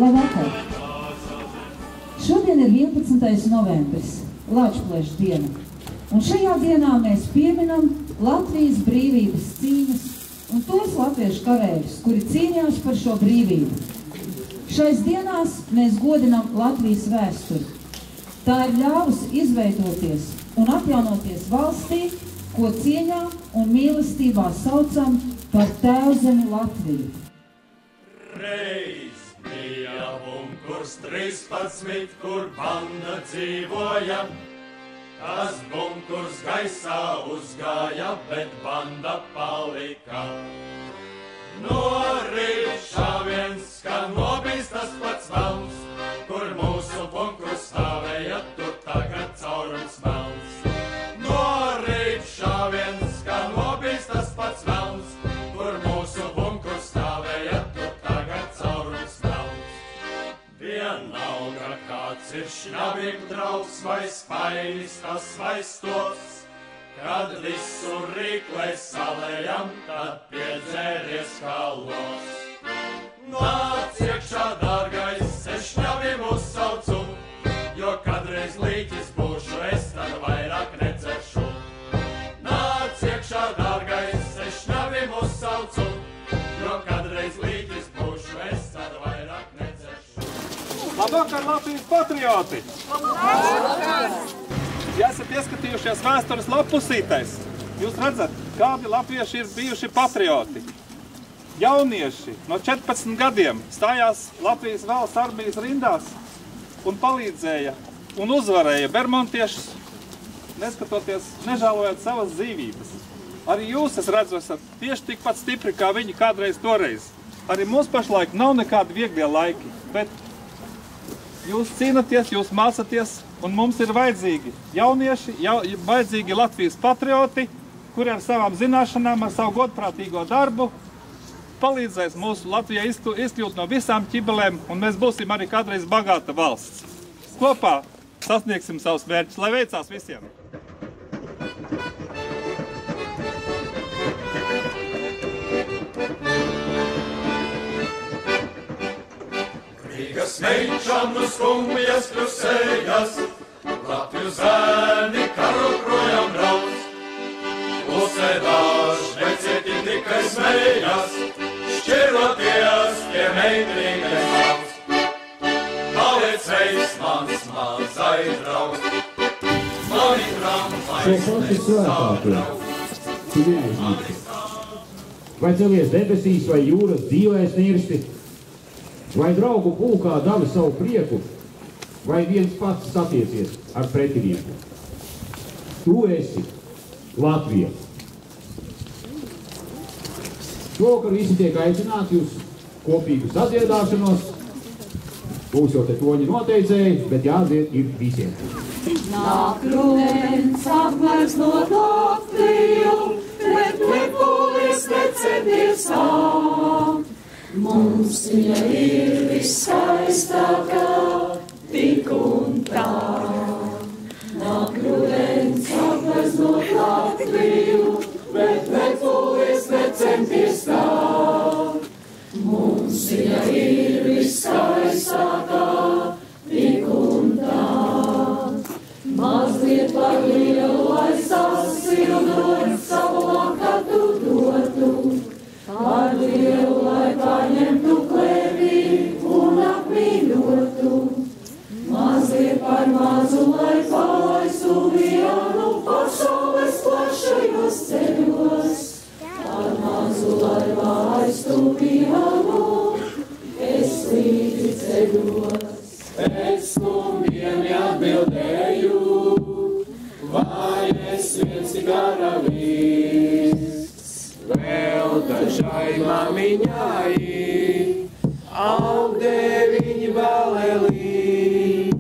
Labvakar! Šodien ir 11. novembris, Lāčplēša diena, un šajā dienā mēs pieminam Latvijas brīvības cīņas un tos latviešu kareivus, kuri cīņās par šo brīvību. Šais dienās mēs godinam Latvijas vēsturi. Tā ir ļāvusi izveidoties un atjaunoties valstī, ko cieņā un mīlestībā saucam par Tēvzemi Latviju. Reiz bija bunkurs 13, kur banda dzīvoja. Tas bunkurs gaisā uzgāja, bet banda palika. No rīt šāviens, ka nobīst tas pats velns, kur mūsu bunkurs stāvēja, tur tagad caurums melns. No rīt šāviens, ka nobīst tas pats velns, kur mūsu bunkurs stāvēja, tur tagad caurums melns. Vienalga, kāds ir šņabīgu draugs vai spainis tas vai stops, kad visu rīklē salējam, tad piedzēries kā los. Nāc iekšā, dārgais, es šņabim uzsaucu, jo kadreiz līķis būšu es, tad vairāk nedzeršu. Nāc iekšā, dārgais, es šņabim uzsaucu, jo kadreiz līķis būšu es, tad vairāk nedzeršu. Labvakar, Latvijas patrioti! Ja esat ieskatījušies vēstures lapusītēs, jūs redzat, kādi latvieši ir bijuši patrioti. Jaunieši no 14 gadiem stājās Latvijas valsts armijas rindās un palīdzēja un uzvarēja bermontiešus, neskatoties, nežēlojot savas dzīvības. Arī jūs, es redzu, esat tieši tikpat stipri, kā viņi kādreiz toreiz. Arī mums pašlaik nav nekādi vieglie laiki, bet jūs cīnaties, jūs mācaties, un mums ir vajadzīgi jaunieši, vajadzīgi Latvijas patrioti, kuri ar savām zināšanām, ar savu godprātīgo darbu palīdzēs mūsu Latvijai izkļūt no visām ķibelēm, un mēs būsim arī kādreiz bagāta valsts. Kopā sasniegsim savus mērķus, lai veicās visiem! Rīgas meičanu skumjas kļusējas, Latviju zēni karu projām brauc. Klusēdāš necieti tikai smējas, šķiroties pie meitnīgais mans. Paliec reiz mans mazai draugs, mani tramvajs nesābrauc. Vai celies debesīs, vai jūras dzīvēs nirsti, vai draugu pulkā davi savu prieku, vai viens pats satiecies ar pretinieku. Tu esi Latvija. Šovakar visi tiek aicināti uz kopīgu sadziedāšanos. Būs jau te toņi noteicēji, bet jādzied ir visiem. Nāk rudens apmērznot Latviju, bet lepolis necenties sākt. Mums viņa ir viskaistākā, tik un tā. Nāk rudens apmērznot Latviju, bet lepolis necenties sākt. Mums viņa ir viskaistākā, tik un tā. Mazliet par lielu, lai sasildot savu lakatu dotu. Par lielu, lai paņemtu klēpī un apmīļotu. Mazliet par mazu, lai palaistu vienu pasaules plašajos ceļos. Par mazu, lai laistu vienu, es līdzi ceļos. Es skumjiem atbildēju, vai es viens tik karavīrs. Vēl dažai mamiņai, aug deviņi balelī.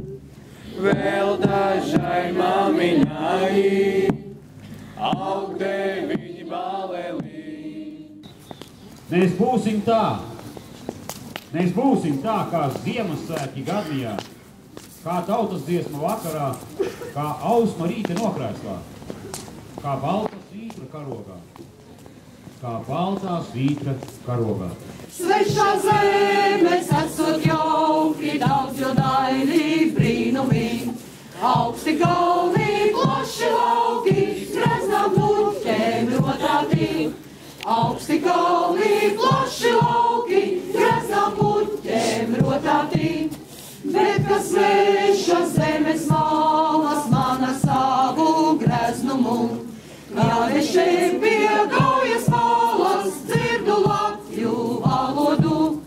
Vēl dažai mamiņai, aug deviņi balelī. Mēs būsim tā. Mēs būsim tā, kā Ziemassvētki Gadījā, kā tautas dziesma vakarā, kā ausma rīta nokrēslā, kā balta svītra karogā. kā baltā svītra karogā. Svešā zemes esot jauki, daudz jo daļi brīnumi. Augsti kalni, plaši lauki, greznām puķēm rotāti. Augsti kalni, plaši lauki, greznām puķēm rotāti. Bet kas sveša zemes malas mana savu greznumu. Ja es šeit pie gaujas malas dzirdu latju valodu.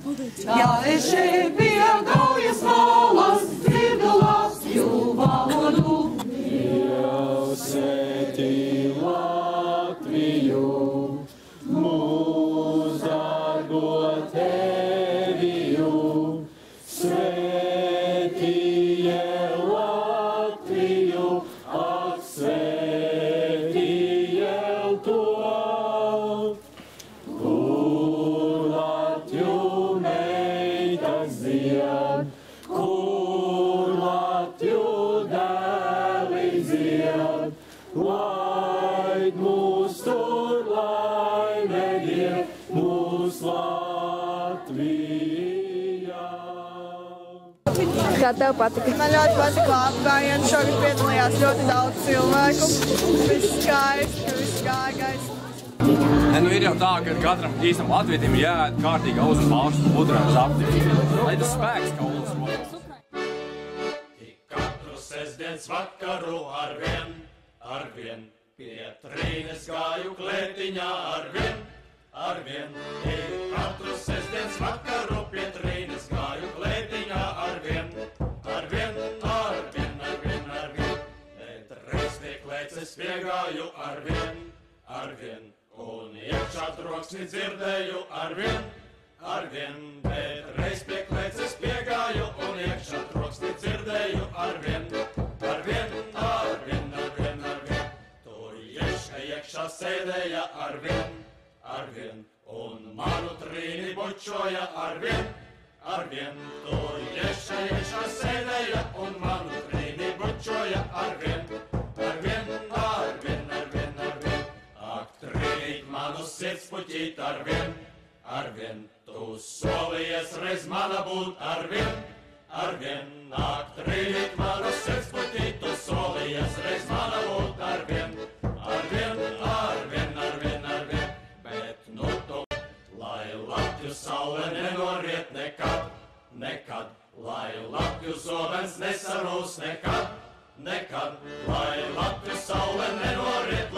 Ja es šeit pie gaujas malas dzirdu latju valodu. Dievs svētī Latviju, mūs dārgo Teviju. Svētīja Latviju, ak svētīja to. Kur Latviju meitas dzied, kur Latviju dēli dzied, laid mūs tur, lai nedied mūs Latvijā. Kā tev patika? Man ļoti patika apgājiens. Šogad piedalījās ļoti daudz cilvēku. Viss skaisti, viss gāja gaisa. Nu ir jau tā, ka katram īstam latvietim jāēd kārtīgi auzu un balstu pudrans aptīvi. Lai tas spēks kaulas modos. Ik katru sestdienas vakaru arvien pie trīnes gāju klētiņā arvien. Ik katru sestdienas vakaru pie trīnes gāju klētiņā arvien. Bet reiz pie klēces piegāju arvien. Un iekšā troksni dzirdēju arvien. Bet reiz pie klēces piegāju un iekšā troksni dzirdēju arvien. Tu ieška iekšā sēdēja arvien. Un manu trīni bučoja arvien. Tu ieška sēdēja un manu trīni bučoja arvien. Ak, trīt manu sirds puķīt arvien. Tu solījies reiz mana būt arvien. Ak, trīt manu sirds puķīt, tu solījies reiz mana būt arvien. Bet nu tu, lai Latviju saule nenoriet nekad. Lai Latviju zobens nesarūs nekad. Lai Latviju saule nenoriet.